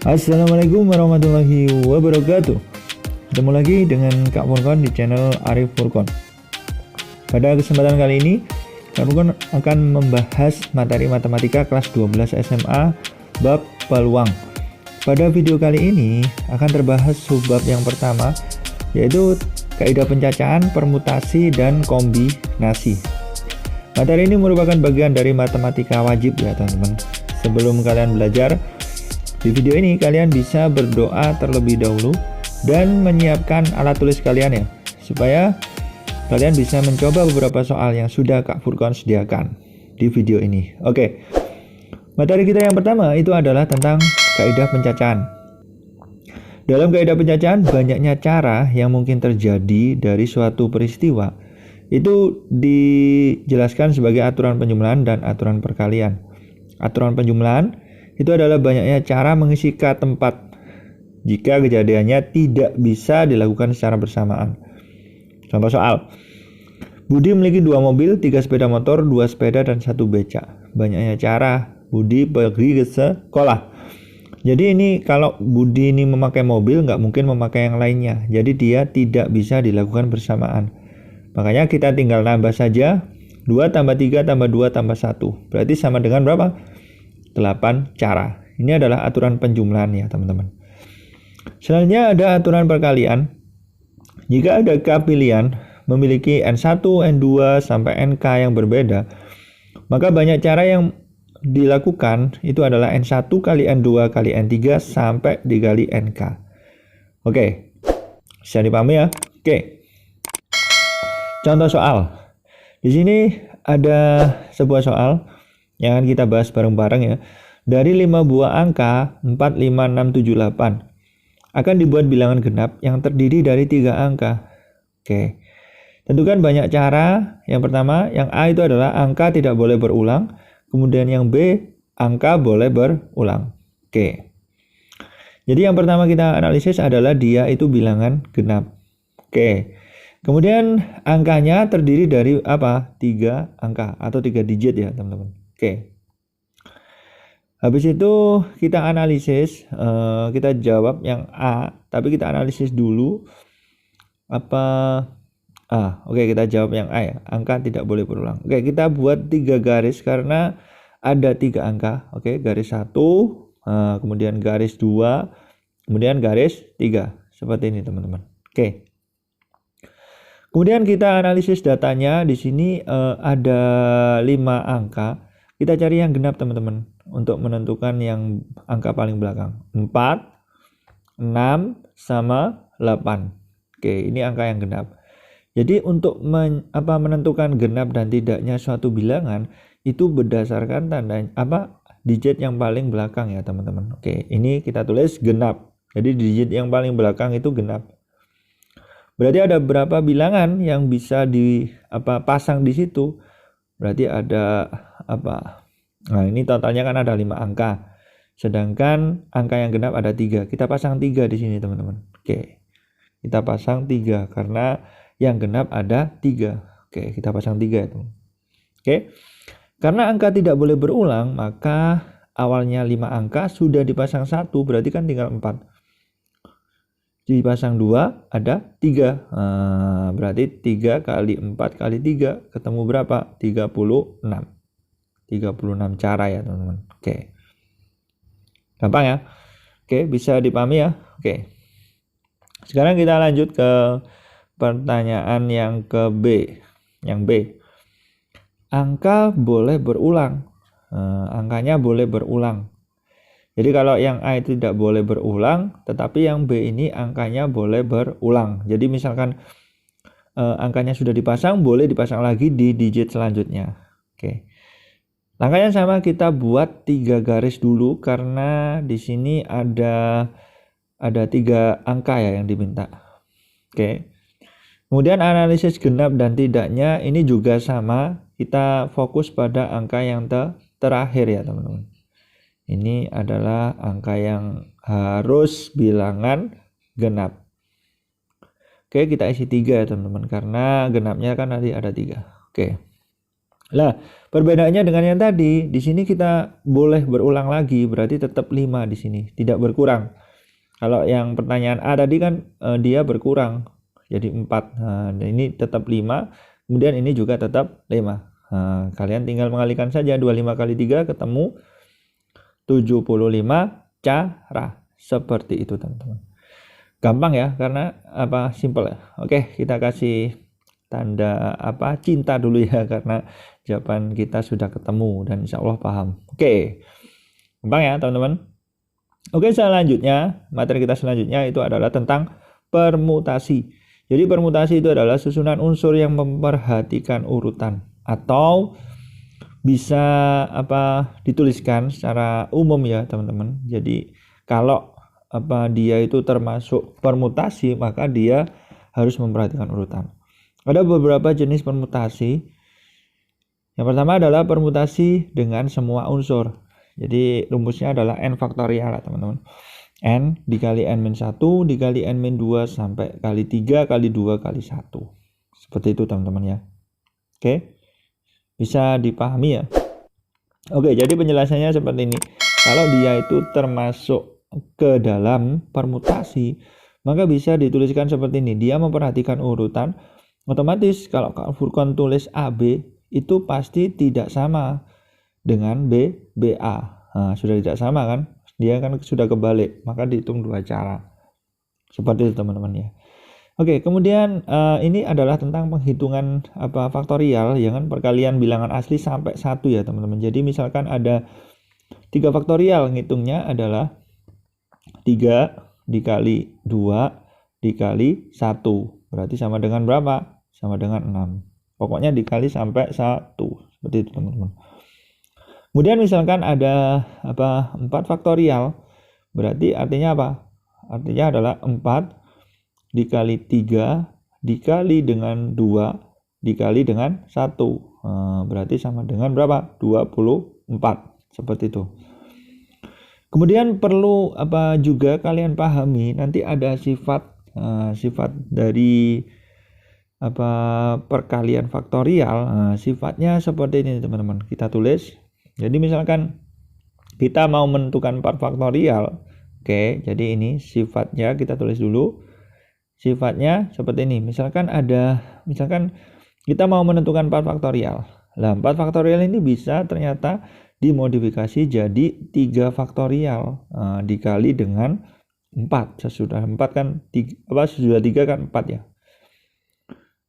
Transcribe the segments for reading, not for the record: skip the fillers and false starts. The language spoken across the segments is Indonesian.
Assalamualaikum warahmatullahi wabarakatuh. Ketemu lagi dengan Kak Furkon di channel Arif Furkon. Pada kesempatan kali ini, Kak Furkon akan membahas materi matematika kelas 12 SMA bab peluang. Pada video kali ini akan terbahas subbab yang pertama, yaitu kaidah pencacahan, permutasi, dan kombinasi. Materi ini merupakan bagian dari matematika wajib ya teman-teman. Sebelum kalian belajar, di video ini kalian bisa berdoa terlebih dahulu dan menyiapkan alat tulis kalian ya, supaya kalian bisa mencoba beberapa soal yang sudah Kak Furkon sediakan di video ini. Oke, materi kita yang pertama itu adalah tentang kaidah pencacahan. Dalam kaidah pencacahan, banyaknya cara yang mungkin terjadi dari suatu peristiwa itu dijelaskan sebagai aturan penjumlahan dan aturan perkalian. Aturan penjumlahan itu adalah banyaknya cara mengisi K tempat jika kejadiannya tidak bisa dilakukan secara bersamaan. Contoh soal, Budi memiliki 2 mobil, 3 sepeda motor, 2 sepeda, dan 1 becak. Banyaknya cara Budi pergi ke sekolah. Jadi ini kalau Budi ini memakai mobil, nggak mungkin memakai yang lainnya. Jadi dia tidak bisa dilakukan bersamaan. Makanya kita tinggal nambah saja 2 tambah 3 tambah 2 tambah 1. Berarti sama dengan berapa? 8 cara. Ini adalah aturan penjumlahan ya teman-teman. Selanjutnya ada aturan perkalian. Jika ada K pilihan memiliki N1, N2 sampai NK yang berbeda, maka banyak cara yang dilakukan itu adalah N1 kali N2 kali N3 sampai dikali NK. Oke, bisa dipahami ya? Oke. Contoh soal. Di sini ada sebuah soal yang akan kita bahas bareng-bareng ya. Dari 5 buah angka 4, 5, 6, 7, 8 akan dibuat bilangan genap yang terdiri dari 3 angka. Oke. Tentukan banyak cara. Yang pertama, yang A itu adalah angka tidak boleh berulang. Kemudian yang B, angka boleh berulang. Oke. Jadi yang pertama kita analisis adalah dia itu bilangan genap. Oke. Kemudian angkanya terdiri dari apa? 3 angka atau 3 digit ya teman-teman. Oke. Habis itu kita analisis, kita jawab yang A, tapi kita analisis dulu apa A. Oke, kita jawab yang A ya. Angka tidak boleh berulang. Oke, kita buat 3 garis karena ada 3 angka. Oke, garis 1, kemudian garis 2, kemudian garis 3. Seperti ini teman-teman. Oke. Kemudian kita analisis datanya. Di sini ada 5 angka. Kita cari yang genap teman-teman untuk menentukan yang angka paling belakang. 4, 6, sama 8. Oke, ini angka yang genap. Jadi untuk menentukan genap dan tidaknya suatu bilangan itu berdasarkan tanda digit yang paling belakang ya teman-teman. Oke, ini kita tulis genap. Jadi digit yang paling belakang itu genap. Berarti ada berapa bilangan yang bisa pasang di situ? Berarti ada Nah, ini totalnya kan ada 5 angka. Sedangkan angka yang genap ada 3. Kita pasang 3 di sini, teman-teman. Oke. Kita pasang 3 karena yang genap ada 3. Oke, kita pasang 3 itu. Oke. Karena angka tidak boleh berulang, maka awalnya 5 angka sudah dipasang 1, berarti kan tinggal 4. Dipasang 2 ada 3. Nah, berarti 3 kali 4 kali 3 ketemu berapa? 36. 36 cara ya teman-teman. Oke. Gampang ya? Oke, bisa dipahami ya? Oke. Sekarang kita lanjut ke pertanyaan yang ke B. Yang B. Angka boleh berulang. Angkanya boleh berulang. Jadi kalau yang A itu tidak boleh berulang, tetapi yang B ini angkanya boleh berulang. Jadi misalkan angkanya sudah dipasang, boleh dipasang lagi di digit selanjutnya. Oke. Langkah yang sama kita buat 3 garis dulu karena di sini ada 3 angka ya yang diminta. Oke. Kemudian analisis genap dan tidaknya ini juga sama, kita fokus pada angka yang terakhir ya teman-teman. Ini adalah angka yang harus bilangan genap. Oke, kita isi 3 ya teman-teman karena genapnya kan nanti ada 3. Oke. Lah, perbedaannya dengan yang tadi, di sini kita boleh berulang lagi, berarti tetap 5 di sini, tidak berkurang. Kalau yang pertanyaan A tadi kan dia berkurang jadi 4. Nah, ini tetap 5, kemudian ini juga tetap 5. Nah, kalian tinggal mengalihkan saja 25 kali 3 ketemu 75 cara. Seperti itu, teman-teman. Gampang ya, karena simple ya. Oke, kita kasih tanda cinta dulu ya, karena jawaban kita sudah ketemu dan insya Allah paham. Oke, gampang ya teman-teman. Oke, selanjutnya materi kita selanjutnya itu adalah tentang permutasi. Jadi permutasi itu adalah susunan unsur yang memperhatikan urutan, atau bisa dituliskan secara umum ya teman-teman. Jadi kalau dia itu termasuk permutasi, maka dia harus memperhatikan urutan. Ada beberapa jenis permutasi. Yang pertama adalah permutasi dengan semua unsur. Jadi rumusnya adalah n faktorial teman-teman. N dikali n-1 dikali n-2 sampai kali 3 kali 2 kali 1. Seperti itu teman-teman ya. Oke. Bisa dipahami ya. Oke, jadi penjelasannya seperti ini. Kalau dia itu termasuk ke dalam permutasi, maka bisa dituliskan seperti ini. Dia memperhatikan urutan. Otomatis kalau Kak Furqon tulis AB itu pasti tidak sama dengan BA. Nah, sudah tidak sama kan? Dia kan sudah kebalik, maka dihitung 2 cara. Seperti itu teman-teman ya. Oke, kemudian ini adalah tentang penghitungan faktorial, ya kan, perkalian bilangan asli sampai 1 ya teman-teman. Jadi misalkan ada 3 faktorial, ngitungnya adalah 3 dikali 2 dikali 1. Berarti sama dengan berapa? Sama dengan 6. Pokoknya dikali sampai 1. Seperti itu teman-teman. Kemudian misalkan ada 4 faktorial, berarti artinya apa? Artinya adalah 4 dikali 3 dikali dengan 2 dikali dengan 1. Berarti sama dengan berapa? 24. Seperti itu. Kemudian perlu juga kalian pahami, nanti ada sifat dari perkalian faktorial. Sifatnya seperti ini teman-teman. Kita tulis. Jadi misalkan kita mau menentukan 4 faktorial. Oke, jadi ini sifatnya kita tulis dulu. Sifatnya seperti ini. Misalkan kita mau menentukan 4 faktorial. Nah, 4 faktorial ini bisa ternyata dimodifikasi jadi 3 faktorial dikali dengan 4. Sesudah 4 kan sesudah 3 kan 4 ya.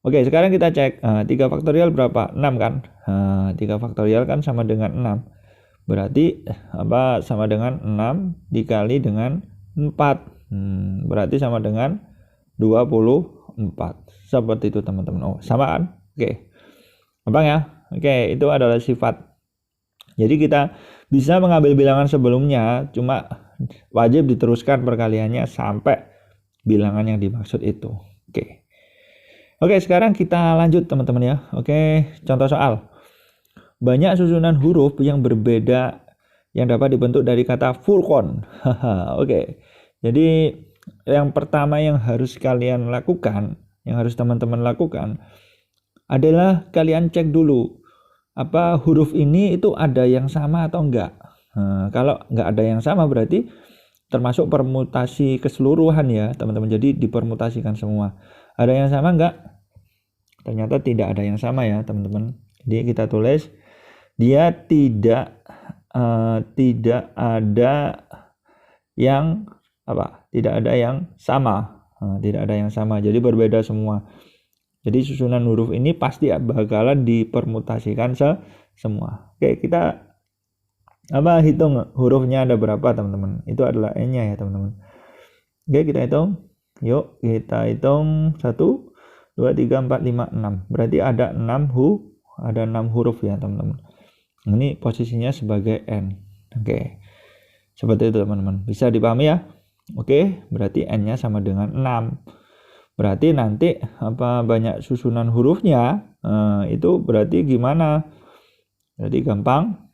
Oke, sekarang kita cek 3 faktorial berapa? 6 kan? 3 faktorial kan sama dengan 6. Berarti sama dengan 6 dikali dengan 4. Berarti sama dengan 24. Seperti itu teman-teman. Oh, sama kan? Oke. Gampang ya? Oke, itu adalah sifat. Jadi kita bisa mengambil bilangan sebelumnya, cuma wajib diteruskan perkaliannya sampai bilangan yang dimaksud itu. Oke, sekarang kita lanjut teman-teman ya. Oke, contoh soal. Banyak susunan huruf yang berbeda yang dapat dibentuk dari kata Furqon. Oke. Jadi yang pertama yang harus kalian lakukan, yang harus teman-teman lakukan adalah kalian cek dulu huruf ini itu ada yang sama atau enggak. Kalau enggak ada yang sama berarti termasuk permutasi keseluruhan ya teman-teman. Jadi dipermutasikan semua. Ada yang sama enggak? Ternyata tidak ada yang sama ya teman-teman. Jadi kita tulis dia tidak ada yang tidak ada yang sama. Tidak ada yang sama. Jadi berbeda semua. Jadi susunan huruf ini pasti bakalan dipermutasikan semua. Oke, kita hitung hurufnya ada berapa teman-teman. Itu adalah n-nya ya teman-teman. Oke, kita hitung. Yuk, kita hitung 1 2 3 4 5 6. Berarti ada 6 huruf ya teman-teman. Ini posisinya sebagai n. Oke. Seperti itu teman-teman. Bisa dipahami ya? Oke, berarti n-nya sama dengan 6. Berarti nanti banyak susunan hurufnya itu berarti gimana? Jadi gampang.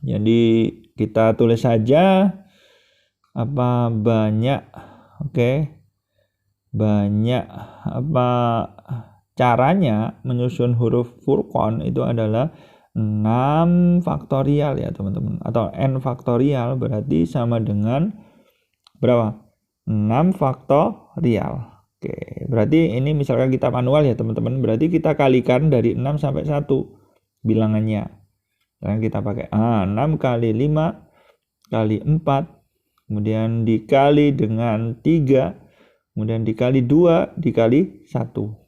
Jadi kita tulis saja banyak. Oke. Banyak caranya menyusun huruf Furqan itu adalah 6 faktorial ya teman-teman, atau n faktorial berarti sama dengan berapa? 6 faktorial. Oke, berarti ini misalkan kita manual ya teman-teman, berarti kita kalikan dari 6 sampai 1 bilangannya. Dan kita pakai 6 kali 5 kali 4, kemudian dikali dengan 3, kemudian dikali 2, dikali 1.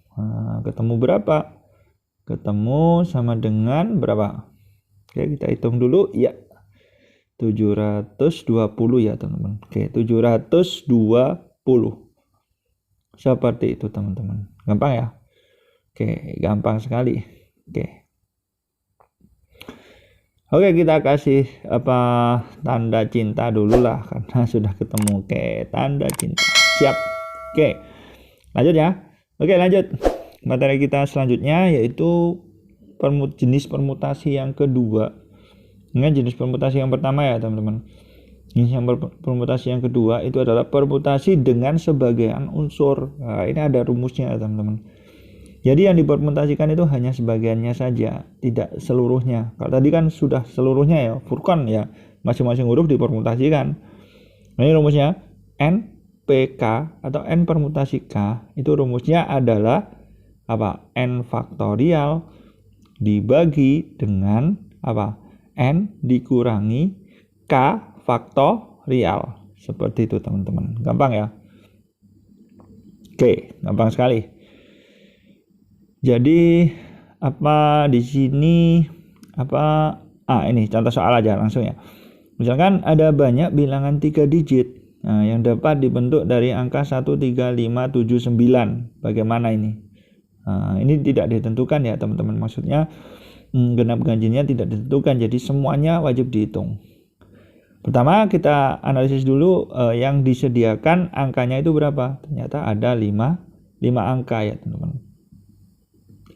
Ketemu berapa? Ketemu sama dengan berapa? Oke, kita hitung dulu ya. 720 ya teman-teman. Oke, 720. Seperti itu teman-teman. Gampang ya? Oke, gampang sekali. Oke, kita kasih tanda cinta dulu lah karena sudah ketemu. Oke, tanda cinta. Siap. Oke. Lanjut ya. Oke, lanjut. Materi kita selanjutnya yaitu jenis permutasi yang kedua. Ini jenis permutasi yang pertama ya, teman-teman. Yang permutasi yang kedua itu adalah permutasi dengan sebagian unsur. Nah, ini ada rumusnya ya, teman-teman. Jadi yang dipermutasikan itu hanya sebagiannya saja, tidak seluruhnya. Kalau tadi kan sudah seluruhnya ya, Furqan ya, masing-masing huruf dipermutasikan. Nah, ini rumusnya n PK atau n permutasi K itu rumusnya adalah apa? N faktorial dibagi dengan apa? N dikurangi K faktorial. Seperti itu teman-teman. Gampang ya? Oke, gampang sekali. Jadi apa di sini ini contoh soal aja langsung ya. Misalkan ada banyak bilangan 3 digit yang dapat dibentuk dari angka 1, 3, 5, 7, 9. Bagaimana ini? Ini tidak ditentukan ya teman-teman. Maksudnya genap ganjilnya tidak ditentukan. Jadi semuanya wajib dihitung. Pertama kita analisis dulu yang disediakan angkanya itu berapa. Ternyata ada 5 angka ya teman-teman.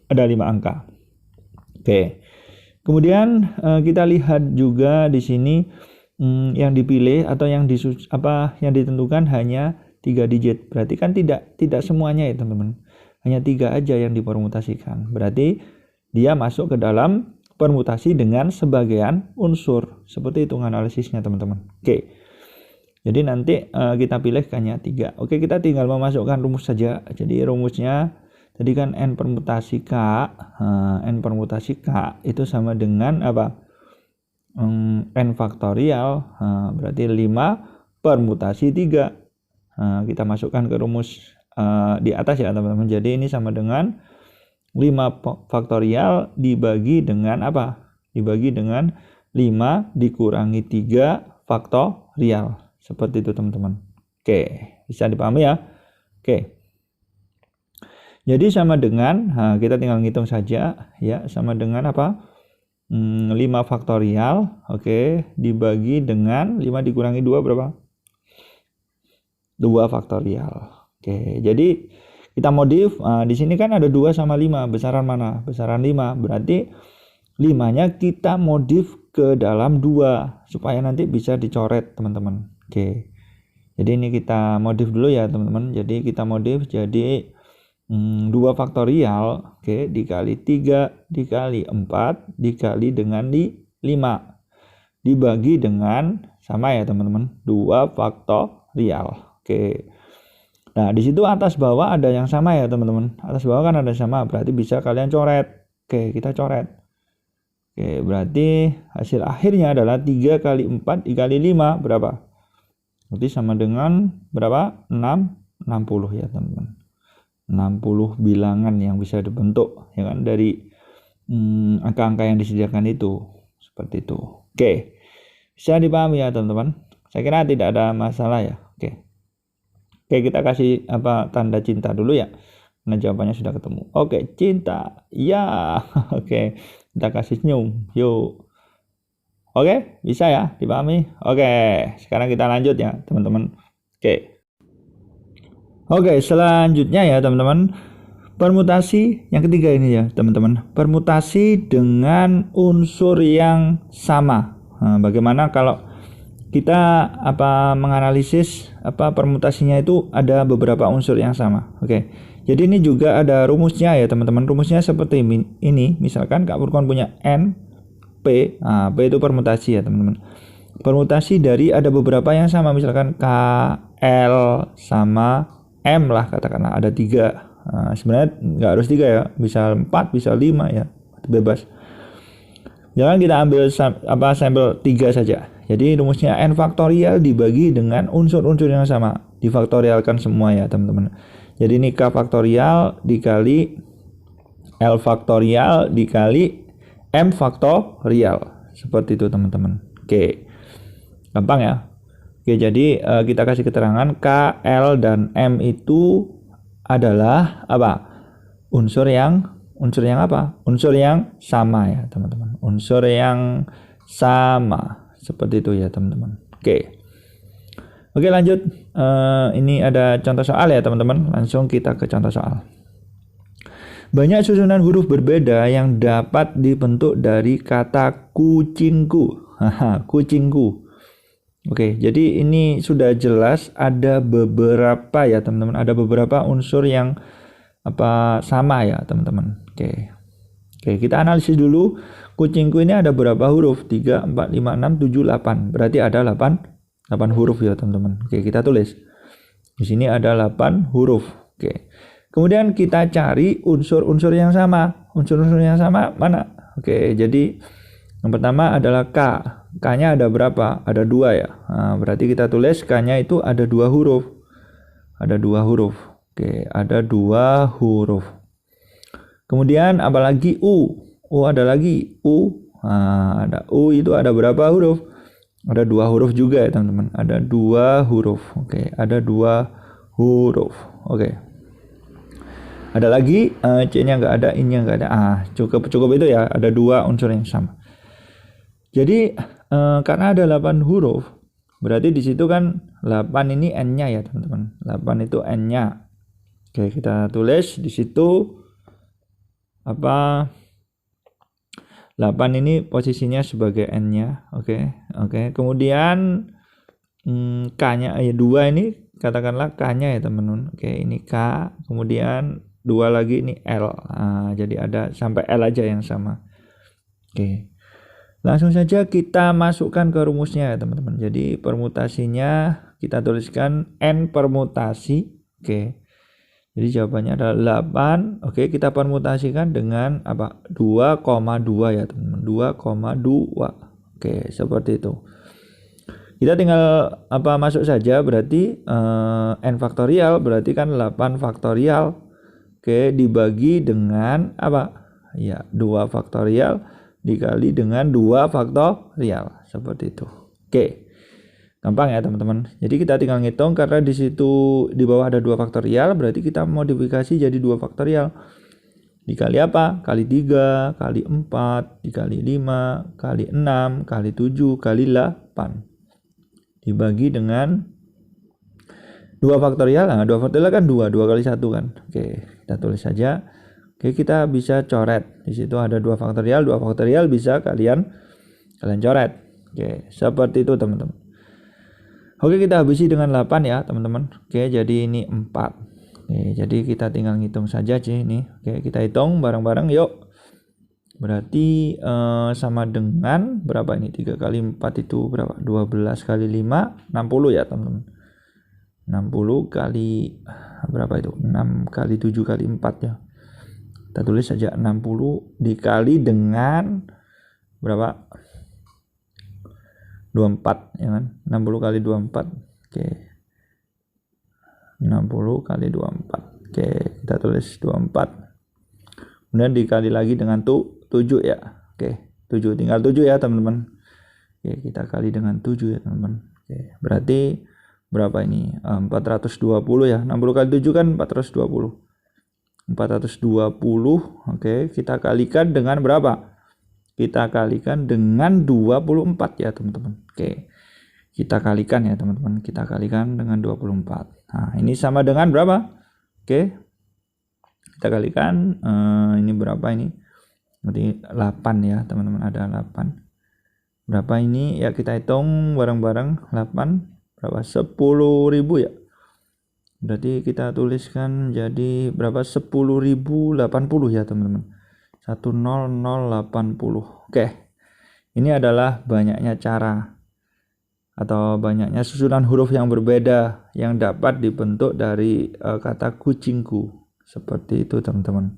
Ada 5 angka. Oke. Kemudian kita lihat juga di sini yang dipilih atau yang ditentukan hanya 3 digit. Berarti kan tidak semuanya ya teman-teman. Hanya 3 aja yang dipermutasikan. Berarti dia masuk ke dalam permutasi dengan sebagian unsur. Seperti itu analisisnya teman-teman. Oke. Jadi nanti kita pilih hanya 3. Oke, kita tinggal memasukkan rumus saja. Jadi rumusnya tadi kan n permutasi K. N permutasi K itu sama dengan apa? N faktorial. Berarti 5 permutasi 3. Kita masukkan ke rumus di atas ya teman-teman. Jadi ini sama dengan 5 faktorial dibagi dengan apa? Dibagi dengan 5 dikurangi 3 faktorial. Seperti itu teman-teman. Oke, bisa dipahami ya? Oke. Jadi sama dengan, kita tinggal ngitung saja ya, sama dengan apa? 5 faktorial, oke, dibagi dengan 5 dikurangi 2 berapa? 2 faktorial. Oke, jadi kita modif, di sini kan ada 2 sama 5, besaran mana? Besaran 5, berarti 5-nya kita modif ke dalam 2, supaya nanti bisa dicoret teman-teman. Oke, jadi ini kita modif dulu ya teman-teman. Jadi kita modif jadi 2 faktorial, oke, dikali 3, dikali 4, dikali dengan 5, dibagi dengan, sama ya teman-teman, 2 faktorial. Oke. Nah, di situ atas bawah ada yang sama ya, teman-teman. Atas bawah kan ada sama, berarti bisa kalian coret. Oke, kita coret. Oke, berarti hasil akhirnya adalah 3 kali 4 dikali 5 berapa? Berarti sama dengan berapa? 60 ya, teman-teman. 60 bilangan yang bisa dibentuk ya kan dari angka-angka yang disediakan itu. Seperti itu. Oke. Bisa dipahami ya, teman-teman? Saya kira tidak ada masalah ya. Oke, kita kasih tanda cinta dulu ya. Nah, jawabannya sudah ketemu. Oke, cinta. Ya. Oke, kita kasih senyum. Yuk. Oke, bisa ya dipahami? Oke, sekarang kita lanjut ya, teman-teman. Oke, selanjutnya ya, teman-teman. Permutasi yang ketiga ini ya, teman-teman. Permutasi dengan unsur yang sama. Nah, bagaimana kalau kita menganalisis permutasinya itu ada beberapa unsur yang sama. Oke. Jadi ini juga ada rumusnya ya teman-teman. Rumusnya seperti ini. Misalkan Kak Furkon punya N, P. Nah, P itu permutasi ya teman-teman. Permutasi dari ada beberapa yang sama. Misalkan K, L, sama M lah katakanlah. Ada 3. Nah, sebenarnya nggak harus 3 ya. Bisa 4, bisa 5 ya. Bebas. Jangan kita ambil sampel 3 saja. Jadi rumusnya N faktorial dibagi dengan unsur-unsur yang sama. Difaktorialkan semua ya teman-teman. Jadi ini K faktorial dikali L faktorial dikali M faktorial. Seperti itu teman-teman. Oke. Gampang ya. Oke, jadi kita kasih keterangan K, L, dan M itu adalah apa? Unsur yang apa? Unsur yang sama ya teman-teman. Unsur yang sama. Seperti itu ya teman-teman. Oke lanjut. Ini ada contoh soal ya teman-teman. Langsung kita ke contoh soal. Banyak susunan huruf berbeda yang dapat dibentuk dari kata kucingku. Kucingku. Oke, jadi ini sudah jelas ada beberapa ya teman-teman. Ada beberapa unsur yang sama ya teman-teman. Oke, kita analisis dulu. Kucingku ini ada berapa huruf? 3, 4, 5, 6, 7, 8. Berarti ada 8 huruf ya teman-teman. Oke, kita tulis. Di sini ada 8 huruf. Oke. Kemudian kita cari unsur-unsur yang sama. Unsur-unsur yang sama mana? Oke, jadi yang pertama adalah K. K-nya ada berapa? Ada 2 ya. Nah, berarti kita tulis K-nya itu ada 2 huruf. Ada 2 huruf. Oke, ada 2 huruf. Kemudian apalagi U. Ada lagi U. Nah, ada U itu ada berapa huruf? Ada 2 huruf juga ya teman-teman. Ada 2 huruf. Oke, ada 2 huruf. Oke. Ada lagi C-nya nggak ada, I-nya nggak ada. Cukup itu ya. Ada 2 unsur yang sama. Jadi karena ada 8 huruf, berarti di situ kan 8 ini N-nya ya teman-teman. 8 itu N-nya. Oke, kita tulis di situ 8 ini posisinya sebagai N-nya. Oke. Kemudian K-nya 2 ini katakanlah K-nya ya teman-teman. Oke, ini K, kemudian 2 lagi ini L. Jadi ada sampai L aja yang sama. Oke. Langsung saja kita masukkan ke rumusnya ya teman-teman. Jadi permutasinya kita tuliskan N permutasi. Oke. Jadi jawabannya adalah 8. Oke, kita permutasikan dengan 2,2 ya teman-teman. 2,2. Oke, seperti itu. Kita tinggal masuk saja, berarti N faktorial berarti kan 8 faktorial. Oke, dibagi dengan 2 faktorial dikali dengan 2 faktorial. Seperti itu. Oke. Gampang ya teman-teman. Jadi kita tinggal ngitung karena di situ di bawah ada 2 faktorial, berarti kita modifikasi jadi 2 faktorial. Dikali Kali 3, kali 4, dikali 5, kali 6, kali 7, kali 8. Dibagi dengan 2 faktorial. 2 faktorial kan 2 kali 1 kan. Oke, kita tulis saja. Oke, kita bisa coret. Di situ ada 2 faktorial bisa kalian coret. Oke, seperti itu teman-teman. Oke, kita habisi dengan 8 ya teman-teman. Oke, jadi ini 4. Oke, jadi kita tinggal ngitung saja sih ini. Oke, kita hitung bareng-bareng yuk. Berarti sama dengan berapa ini? 3 kali 4 itu berapa? 12 kali 5, 60 ya teman-teman. 60 kali berapa itu? 6 kali 7 kali 4 ya. Kita tulis saja 60 dikali dengan berapa? 24 ya kan. 60 kali 24. Oke. 60 kali 24. Oke, kita tulis 24. Kemudian dikali lagi dengan 7 ya. Oke, 7 tinggal 7 ya, teman-teman. Oke, kita kali dengan 7 ya, teman-teman. Oke, berarti berapa ini? 420 ya. 60 kali 7 kan 420. 420. Oke, kita kalikan dengan berapa? Kita kalikan dengan 24 ya teman-teman. Oke, kita kalikan ya teman-teman. Kita kalikan dengan 24. Nah, ini sama dengan berapa? Oke, kita kalikan. Ini berapa ini? Berarti 8 ya teman-teman. Ada 8. Berapa ini? Ya kita hitung bareng-bareng. 8 berapa? 10.000 ya. Berarti kita tuliskan jadi berapa? 10.080 ya teman-teman. 10080. Oke. Ini adalah banyaknya cara atau banyaknya susunan huruf yang berbeda yang dapat dibentuk dari kata kucingku. Seperti itu teman-teman.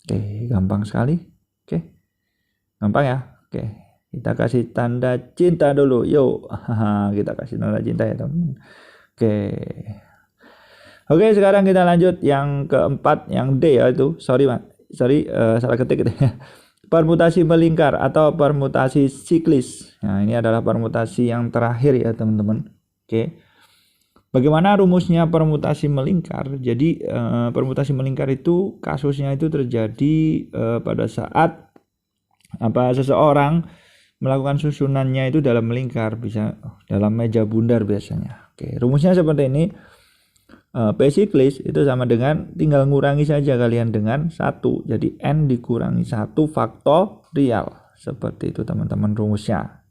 Oke, gampang sekali. Oke. Gampang ya? Oke. Kita kasih tanda cinta dulu. Yuk. Kita kasih tanda cinta ya teman-teman. Oke. Oke, sekarang kita lanjut yang keempat, yang D ya itu. Sorry salah ketik gitu ya. Permutasi melingkar atau permutasi siklis. Nah, ini adalah permutasi yang terakhir ya teman-teman. Oke. Bagaimana rumusnya permutasi melingkar? Jadi permutasi melingkar itu kasusnya itu terjadi pada saat seseorang melakukan susunannya itu dalam melingkar, bisa dalam meja bundar biasanya. Oke, rumusnya seperti ini. P siklis itu sama dengan tinggal ngurangi saja kalian dengan 1. Jadi N dikurangi 1 faktorial. Seperti itu teman-teman rumusnya.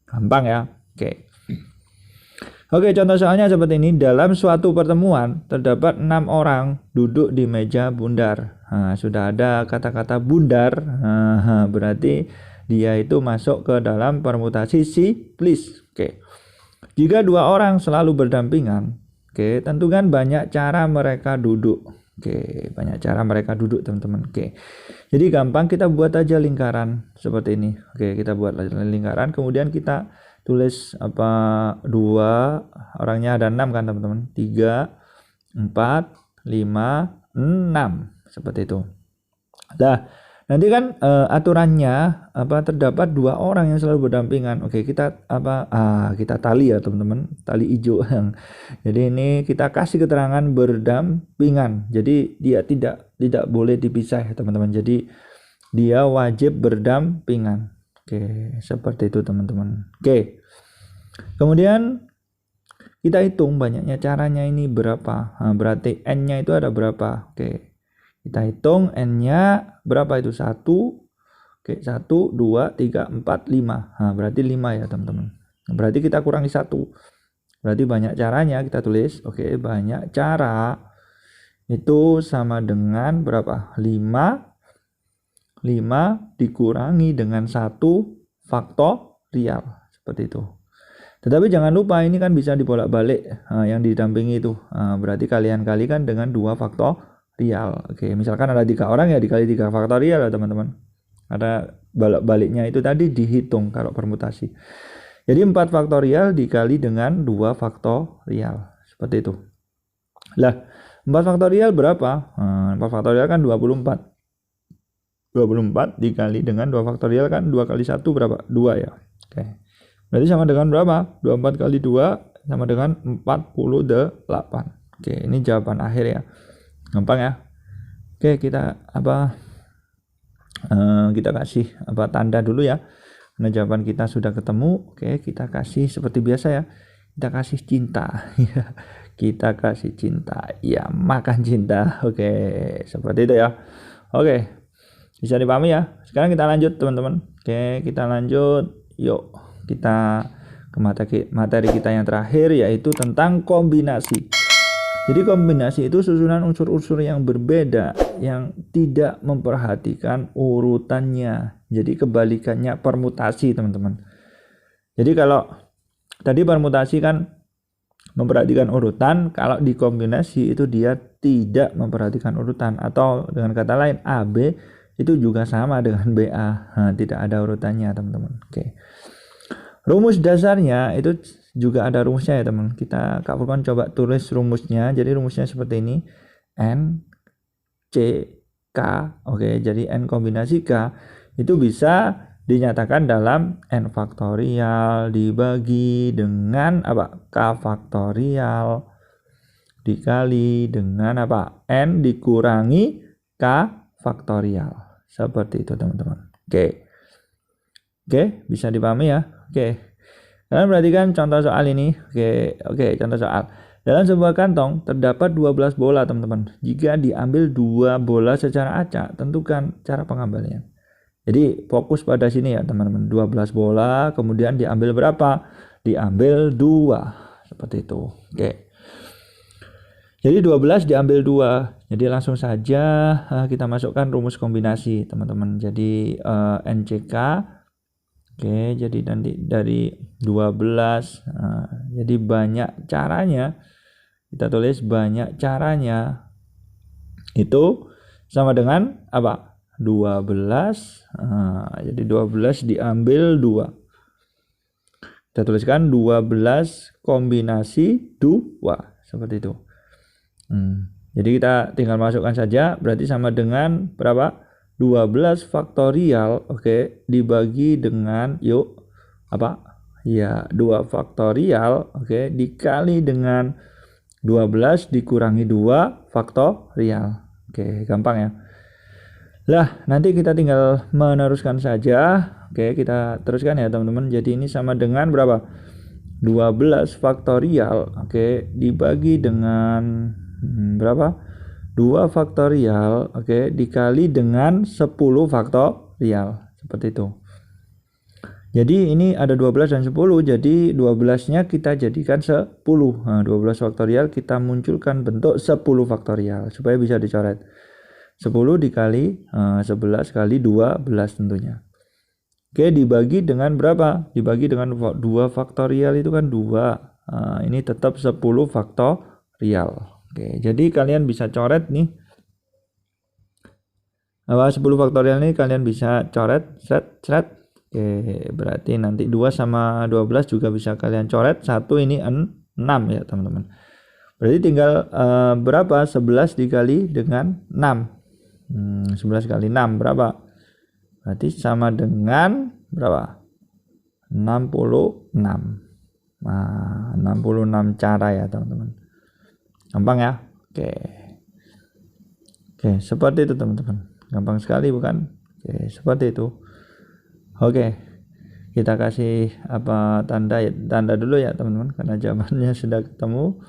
Gampang ya. Oke, contoh soalnya seperti ini. Dalam suatu pertemuan terdapat 6 orang duduk di meja bundar. Nah, sudah ada kata-kata bundar. Berarti dia itu masuk ke dalam permutasi siklis. Oke. Jika 2 orang selalu berdampingan, tentukan banyak cara mereka duduk. Banyak cara mereka duduk teman-teman. Jadi gampang, kita buat aja lingkaran seperti ini. Kita buat lingkaran, kemudian kita tulis 2, orangnya ada 6 kan teman-teman. 3, 4, 5, 6 seperti itu. Nah, nanti kan aturannya terdapat 2 orang yang selalu berdampingan. Kita kita tali ya teman-teman, tali hijau. Jadi ini kita kasih keterangan berdampingan. Jadi dia tidak boleh dipisah ya teman-teman. Jadi dia wajib berdampingan. Seperti itu teman-teman. Kemudian kita hitung banyaknya caranya ini berapa. Berarti N-nya itu ada berapa? Kita hitung N-nya berapa itu? 1, 1, 2, 3, 4, 5. Nah, berarti 5 ya teman-teman. Berarti kita kurangi 1. Berarti banyak caranya kita tulis. Banyak cara itu sama dengan berapa? 5 dikurangi dengan 1 faktorial. Seperti itu. Tetapi jangan lupa ini kan bisa dibolak-balik yang didampingi itu. Berarti kalian kalikan dengan 2 faktorial. Misalkan ada 3 orang ya dikali 3 faktorial ya teman-teman. Ada balik-baliknya itu tadi dihitung kalau permutasi. Jadi 4 faktorial dikali dengan 2 faktorial. Seperti itu. Lah, 4 faktorial berapa? 4 faktorial kan 24. 24 dikali dengan 2 faktorial kan 2 kali 1 berapa? 2 ya. Berarti sama dengan berapa? 24 kali 2 sama dengan 48. Ini jawaban akhir ya. Gampang ya. Kita kita kasih tanda dulu ya. Nah, jawaban kita sudah ketemu. Kita kasih seperti biasa ya. Kita kasih cinta. Kita kasih cinta. Ya, makan cinta. Seperti itu ya. Bisa dipahami ya. Sekarang kita lanjut teman-teman. Kita lanjut. Yuk, kita ke materi kita yang terakhir, yaitu tentang kombinasi. Jadi kombinasi itu susunan unsur-unsur yang berbeda yang tidak memperhatikan urutannya. Jadi kebalikannya permutasi teman-teman. Jadi kalau tadi permutasi kan memperhatikan urutan, kalau dikombinasi itu dia tidak memperhatikan urutan. Atau dengan kata lain AB itu juga sama dengan BA. Tidak ada urutannya teman-teman. Rumus dasarnya itu juga ada rumusnya ya teman. Kak Furqan coba tulis rumusnya. Jadi rumusnya seperti ini. N C K. Jadi N kombinasi K itu bisa dinyatakan dalam N faktorial dibagi dengan K faktorial dikali dengan N dikurangi K faktorial. Seperti itu teman-teman. Bisa dipahami ya. Kalian perhatikan contoh soal ini. Contoh soal. Dalam sebuah kantong terdapat 12 bola, teman-teman. Jika diambil 2 bola secara acak, tentukan cara pengambilannya. Jadi fokus pada sini ya, teman-teman. 12 bola, kemudian diambil berapa? Diambil 2. Seperti itu. Jadi 12 diambil 2. Jadi langsung saja kita masukkan rumus kombinasi, teman-teman. Jadi NCK. Oke, jadi nanti dari 12. Jadi banyak caranya. Kita tulis banyak caranya. Itu sama dengan apa? 12. Jadi 12 diambil 2. Kita tuliskan 12 kombinasi 2. Seperti itu. Jadi kita tinggal masukkan saja, berarti sama dengan berapa? 12 faktorial, oke, dibagi dengan apa? Ya, 2 faktorial, oke, dikali dengan 12 dikurangi 2 faktorial. Oke, gampang ya. Lah, nanti kita tinggal meneruskan saja. Oke, kita teruskan ya, teman-teman. Jadi ini sama dengan berapa? 12 faktorial, oke, dibagi dengan berapa? 2 faktorial, oke, dikali dengan 10 faktorial. Seperti itu. Jadi ini ada 12 dan 10, jadi 12-nya kita jadikan 10. 12 faktorial kita munculkan bentuk 10 faktorial supaya bisa dicoret. 10 dikali 11 kali 12 tentunya. Oke, dibagi dengan berapa? Dibagi dengan 2 faktorial itu kan 2. Ini tetap 10 faktorial. Oke, jadi kalian bisa coret nih. 10 faktorial ini kalian bisa coret, seret. Oke, berarti nanti 2 sama 12 juga bisa kalian coret. 1 ini 6 ya, teman-teman. Berarti tinggal berapa? 11 dikali dengan 6. 11 kali 6 berapa? Berarti sama dengan berapa? 66. 66 cara ya, teman-teman. Gampang ya? Oke, seperti itu, teman-teman. Gampang sekali bukan? Oke, seperti itu. Oke, kita kasih tanda dulu ya, teman-teman, karena jawabannya sudah ketemu.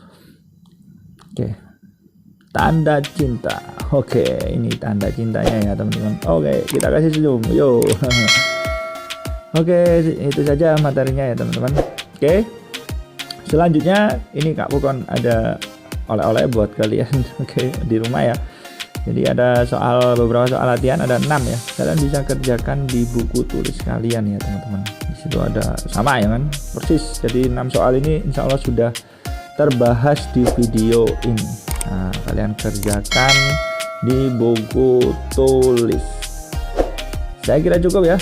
Oke, tanda cinta. Oke, ini tanda cintanya ya, teman-teman. Oke, kita kasih senyum. Yo. Oke, itu saja materinya ya, teman-teman. Oke, selanjutnya ini Kak Pukon ada oleh-oleh buat kalian. Oke, di rumah ya. Jadi ada beberapa soal latihan, ada 6 ya. Kalian bisa kerjakan di buku tulis kalian ya, teman-teman. Di situ ada sama ya kan, persis. Jadi 6 soal ini insya Allah sudah terbahas di video ini. Nah, kalian kerjakan di buku tulis. Saya kira cukup ya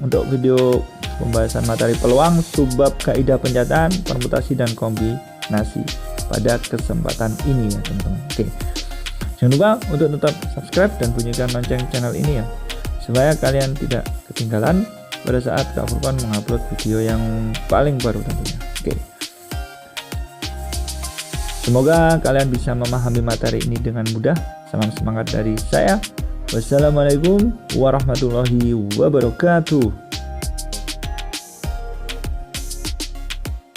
untuk video pembahasan materi peluang, subbab, kaidah pencataan, permutasi dan kombinasi pada kesempatan ini ya, teman-teman. Oke. Jangan lupa untuk tetap subscribe dan bunyikan lonceng channel ini ya, supaya kalian tidak ketinggalan pada saat Kak Furqon mengupload video yang paling baru tentunya. Oke. Semoga kalian bisa memahami materi ini dengan mudah. Salam semangat dari saya. Wassalamualaikum warahmatullahi wabarakatuh.